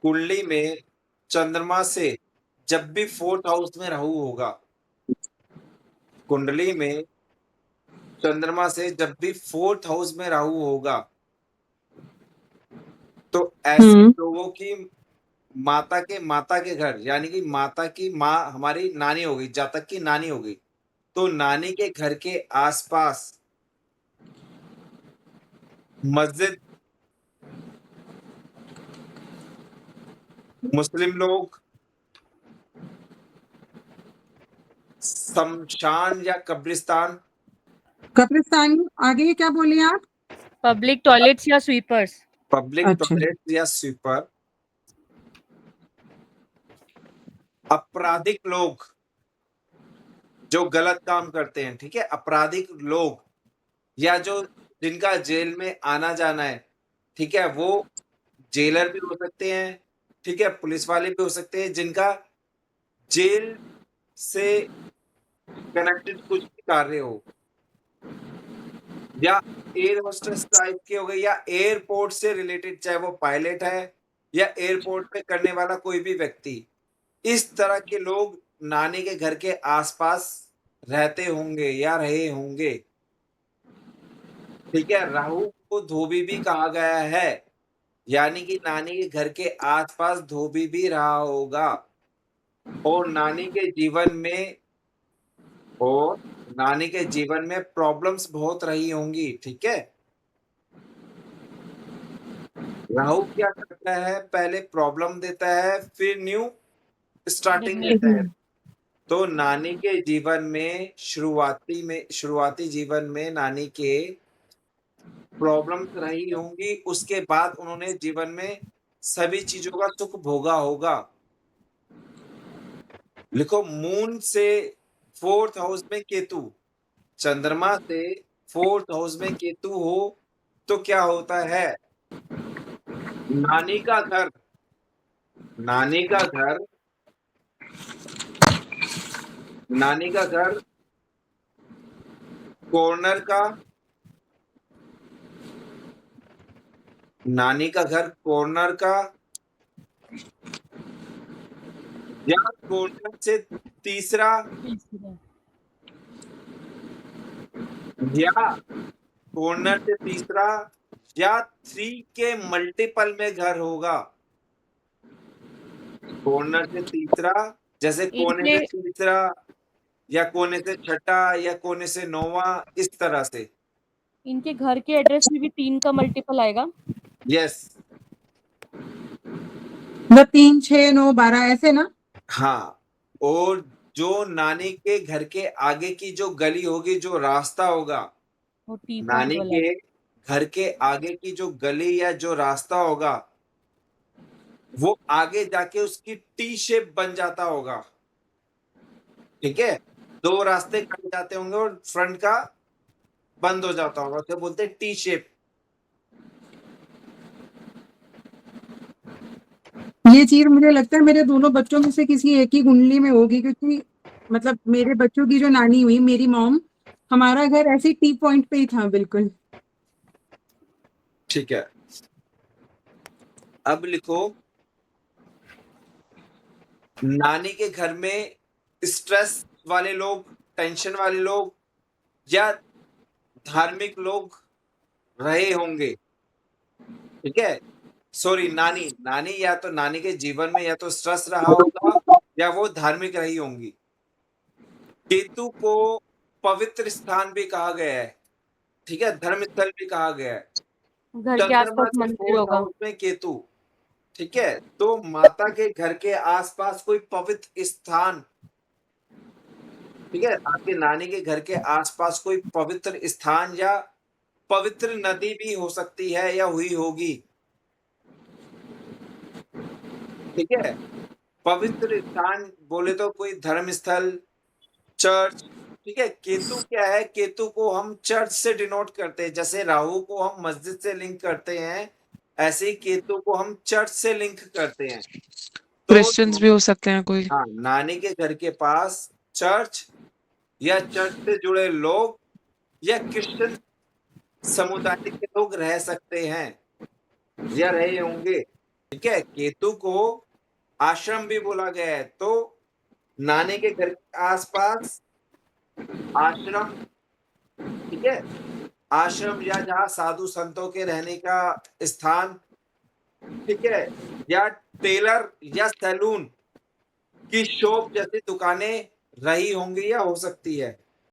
कुंडली में चंद्रमा से जब भी फोर्थ हाउस में राहु होगा, कुंडली में चंद्रमा से जब भी फोर्थ हाउस में राहु होगा, तो ऐसे हम्म। लोगों की माता के घर, यानी कि माता की माँ हमारी नानी हो गई, जातक की नानी हो गई, तो नानी के घर के आसपास मस्जिद, मुस्लिम लोग शमशान या कब्रिस्तान, कब्रिस्तान आगे क्या बोले आप? पब्लिक टॉयलेट्स या स्वीपर्स। पब्लिक अच्छा। टॉयलेट या स्वीपर, आपराधिक लोग जो गलत काम करते हैं, ठीक है, आपराधिक लोग या जो जिनका जेल में आना जाना है, ठीक है, वो जेलर भी हो सकते हैं, ठीक है, पुलिस वाले भी हो सकते हैं, जिनका जेल से कनेक्टेड कुछ भी कार्य हो, या एयर होस्टेस टाइप के हो गए, या एयरपोर्ट से रिलेटेड, चाहे वो पायलट है या एयरपोर्ट पे करने वाला कोई भी व्यक्ति, इस तरह के लोग नानी के घर के आसपास रहते होंगे या रहे होंगे। ठीक है, राहु को धोबी भी कहा गया है, यानी कि नानी के घर के आसपास धोबी भी रहा होगा, और नानी के जीवन में और नानी के जीवन में प्रॉब्लम्स बहुत रही होंगी। ठीक है, राहु क्या करता है, पहले प्रॉब्लम देता है, फिर न्यू स्टार्टिंग देता है। तो नानी के जीवन में शुरुआती जीवन में नानी के प्रॉब्लम्स रही होंगी, उसके बाद उन्होंने जीवन में सभी चीजों का सुख भोगा होगा। लिखो, मून से फोर्थ हाउस में केतु, चंद्रमा से फोर्थ हाउस में केतु हो तो क्या होता है, नानी का घर, नानी का घर, नानी का घर कॉर्नर का, नानी का घर कॉर्नर का, या कॉर्नर से तीसरा, या कॉर्नर से तीसरा, या थ्री के मल्टीपल में घर होगा। कॉर्नर से तीसरा, जैसे कोने इनके से तीसरा, या कोने से छठा, या कोने से नौवा, इस तरह से। इनके घर के एड्रेस में भी 3 का मल्टीपल आएगा। यस, मतलब 3, 6, 9, 12 ऐसे ना? हाँ, और जो नानी के घर के आगे की जो गली होगी, जो रास्ता होगा, वो टी पॉइंट नानी वाला। के घर के आगे की जो गली या जो रास्ता होगा, वो आगे जाके उसकी टी शेप बन जाता होगा। ठीक है, दो रास्ते कट जाते होंगे और फ्रंट का बंद हो जाता होगा, उसे बोलते हैं टी शेप। ये चीज मुझे लगता है मेरे दोनों बच्चों में से किसी एक ही कुंडली में होगी, क्योंकि मतलब मेरे बच्चों की जो नानी हुई, मेरी मॉम, हमारा घर ऐसे टी पॉइंट पे ही था बिल्कुल। ठीक है, अब लिखो, नानी के घर में स्ट्रेस वाले लोग, टेंशन वाले लोग, या धार्मिक लोग रहे होंगे। ठीक है, सॉरी, नानी नानी या तो नानी के जीवन में या तो स्ट्रेस रहा होगा, या वो धार्मिक रही होंगी। केतु को पवित्र स्थान भी कहा गया है, ठीक है, धर्म स्थल भी कहा गया है। घर के चंद्रमा आसपास से मंदिर फोर्थ होगा। हाउस में केतु, ठीक है, तो माता के घर के आसपास कोई पवित्र स्थान, ठीक है, आपके नानी के घर के आसपास कोई पवित्र स्थान या पवित्र नदी भी हो सकती है या हुई होगी। ठीक है, पवित्र स्थान बोले तो कोई धर्म स्थल, चर्च। ठीक है, केतु क्या है, केतु को हम चर्च से डिनोट करते हैं, जैसे राहु को हम मस्जिद से लिंक करते हैं, ऐसे ही केतु को हम चर्च से लिंक करते हैं। तो क्रिश्चियंस भी हो सकते हैं कोई। हाँ, नानी के घर के पास चर्च, या चर्च से जुड़े लोग, या क्रिश्चियन समुदाय के लोग रह सकते हैं या रहे होंगे। ठीक है, केतु को आश्रम भी बोला गया है, तो नानी के घर के आसपास आश्रम, ठीक है, आश्रम या जहाँ साधु संतों के रहने का स्थान, ठीक है, या टेलर या सैलून की शॉप जैसी दुकानें रही होंगी या हो सकती है।